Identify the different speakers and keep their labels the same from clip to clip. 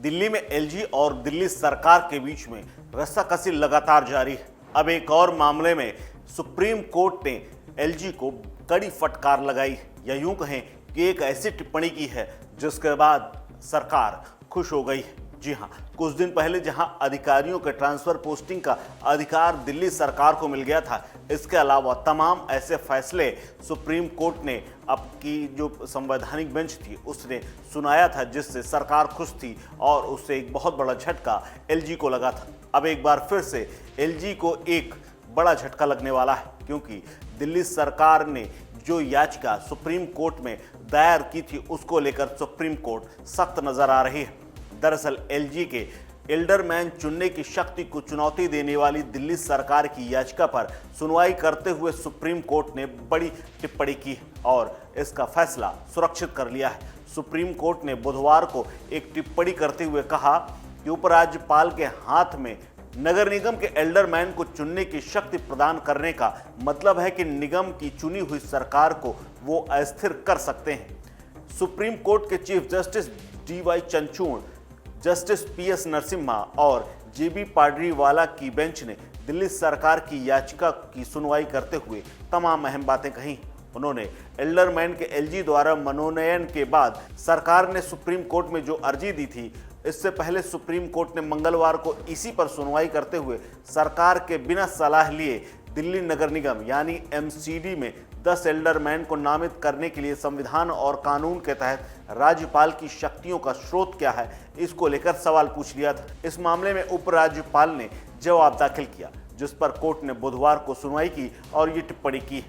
Speaker 1: दिल्ली में एलजी और दिल्ली सरकार के बीच में रस्साकसी लगातार जारी है। अब एक और मामले में सुप्रीम कोर्ट ने एलजी को कड़ी फटकार लगाई, या यूं कहें कि एक ऐसी टिप्पणी की है जिसके बाद सरकार खुश हो गई। जी हां, कुछ दिन पहले जहां अधिकारियों के ट्रांसफर पोस्टिंग का अधिकार दिल्ली सरकार को मिल गया था, इसके अलावा तमाम ऐसे फैसले सुप्रीम कोर्ट ने अब की जो संवैधानिक बेंच थी उसने सुनाया था, जिससे सरकार खुश थी और उससे एक बहुत बड़ा झटका एलजी को लगा था। अब एक बार फिर से एलजी को एक बड़ा झटका लगने वाला है, क्योंकि दिल्ली सरकार ने जो याचिका सुप्रीम कोर्ट में दायर की थी उसको लेकर सुप्रीम कोर्ट सख्त नजर आ रही है। दरअसल एलजी के एल्डरमैन चुनने की शक्ति को चुनौती देने वाली दिल्ली सरकार की याचिका पर सुनवाई करते हुए सुप्रीम कोर्ट ने बड़ी टिप्पणी की और इसका फैसला सुरक्षित कर लिया है। सुप्रीम कोर्ट ने बुधवार को एक टिप्पणी करते हुए कहा कि उपराज्यपाल के हाथ में नगर निगम के एल्डरमैन को चुनने की शक्ति प्रदान करने का मतलब है कि निगम की चुनी हुई सरकार को वो अस्थिर कर सकते हैं। सुप्रीम कोर्ट के chief justice DY Chandrachud, justice PS Narasimha और जेबी पाडरीवाला की बेंच ने दिल्ली सरकार की याचिका की सुनवाई करते हुए तमाम अहम बातें कही। उन्होंने एल्डरमैन के एलजी द्वारा मनोनयन के बाद सरकार ने सुप्रीम कोर्ट में जो अर्जी दी थी, इससे पहले सुप्रीम कोर्ट ने मंगलवार को इसी पर सुनवाई करते हुए सरकार के बिना सलाह लिए दिल्ली नगर निगम यानी एमसीडी में 10 एल्डरमैन को नामित करने के लिए संविधान और कानून के तहत राज्यपाल की शक्तियों का स्रोत क्या है, इसको लेकर सवाल पूछ लिया था। इस मामले में उपराज्यपाल ने जवाब दाखिल किया, जिस पर कोर्ट ने बुधवार को सुनवाई की और ये टिप्पणी की।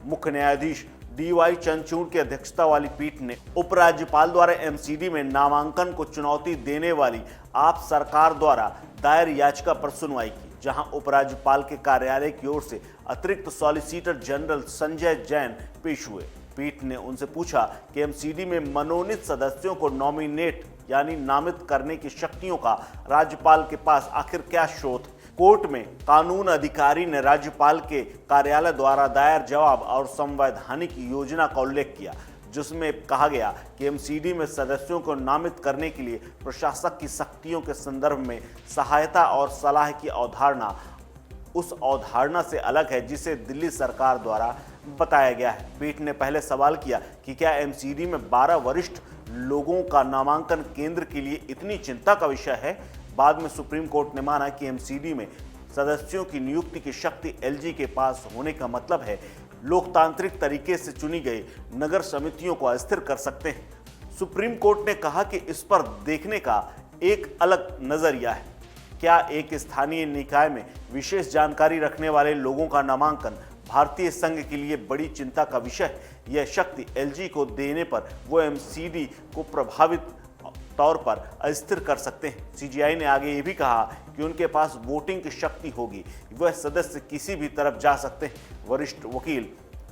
Speaker 1: मुख्य न्यायाधीश डीवाई चंद्रचूड़ की अध्यक्षता वाली पीठ ने उपराज्यपाल द्वारा एमसीडी में नामांकन को चुनौती देने वाली आप सरकार द्वारा दायर याचिका पर सुनवाई की, जहां उपराज्यपाल के कार्यालय की ओर से अतिरिक्त सॉलिसिटर जनरल संजय जैन पेश हुए। पीठ ने उनसे पूछा कि एमसीडी में मनोनीत सदस्यों को नॉमिनेट यानी नामित करने की शक्तियों का राज्यपाल के पास आखिर क्या स्रोत है। कोर्ट में कानून अधिकारी ने राज्यपाल के कार्यालय द्वारा दायर जवाब और संवैधानिक योजना का उल्लेख किया, जिसमें कहा गया कि एमसीडी में सदस्यों को नामित करने के लिए प्रशासक की शक्तियों के संदर्भ में सहायता और सलाह की अवधारणा उस अवधारणा से अलग है जिसे दिल्ली सरकार द्वारा बताया गया है। पीठ ने पहले सवाल किया कि क्या एमसीडी में 12 वरिष्ठ लोगों का नामांकन केंद्र के लिए इतनी चिंता का विषय है। बाद में सुप्रीम कोर्ट ने माना कि एमसीडी में सदस्यों की नियुक्ति की शक्ति एलजी के पास होने का मतलब है लोकतांत्रिक तरीके से चुनी गई नगर समितियों को अस्थिर कर सकते हैं। सुप्रीम कोर्ट ने कहा कि इस पर देखने का एक अलग नजरिया है। क्या एक स्थानीय निकाय में विशेष जानकारी रखने वाले लोगों का नामांकन भारतीय संघ के लिए बड़ी चिंता का विषय है? यह शक्ति एलजी को देने पर वो एमसीडी को प्रभावित तौर पर अस्थिर कर सकते हैं। सीजीआई ने आगे ये भी कहा कि उनके पास वोटिंग की शक्ति होगी, वह सदस्य किसी भी तरफ जा सकते हैं। वरिष्ठ वकील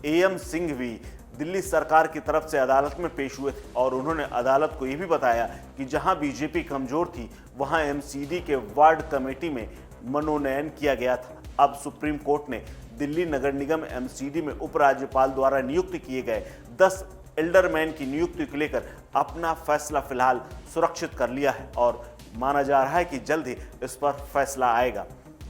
Speaker 1: एएम सिंह भी दिल्ली सरकार की तरफ से अदालत में पेश हुए थे और उन्होंने अदालत को यह भी बताया कि जहां बीजेपी कमजोर थी वहां एमसीडी के वार्ड कमेटी में मनोनयन किया गया था। अब सुप्रीम कोर्ट ने दिल्ली नगर निगम एमसीडी में उपराज्यपाल द्वारा नियुक्त किए गए 10 एल्डरमैन की नियुक्ति को लेकर अपना फैसला फिलहाल सुरक्षित कर लिया है और माना जा रहा है कि जल्द ही इस पर फैसला आएगा।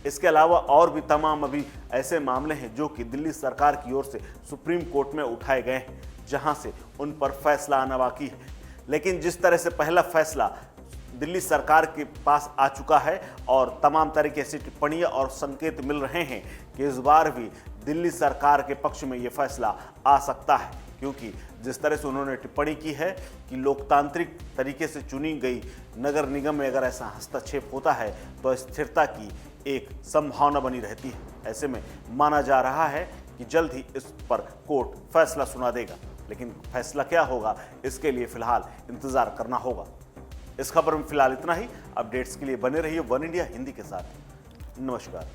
Speaker 1: इसके अलावा और भी तमाम अभी ऐसे मामले हैं जो कि दिल्ली सरकार की ओर से सुप्रीम कोर्ट में उठाए गए हैं, जहां से उन पर फैसला आना बाकी है। लेकिन जिस तरह से पहला फैसला दिल्ली सरकार के पास आ चुका है और तमाम तरीके से टिप्पणियां और संकेत मिल रहे हैं कि इस बार भी दिल्ली सरकार के पक्ष में ये फैसला आ सकता है, क्योंकि जिस तरह से उन्होंने टिप्पणी की है कि लोकतांत्रिक तरीके से चुनी गई नगर निगम में अगर ऐसा हस्तक्षेप होता है तो स्थिरता की एक संभावना बनी रहती है। ऐसे में माना जा रहा है कि जल्द ही इस पर कोर्ट फैसला सुना देगा, लेकिन फैसला क्या होगा इसके लिए फिलहाल इंतजार करना होगा। इस खबर में फिलहाल इतना ही। अपडेट्स के लिए बने रहिए वन इंडिया हिंदी के साथ। नमस्कार।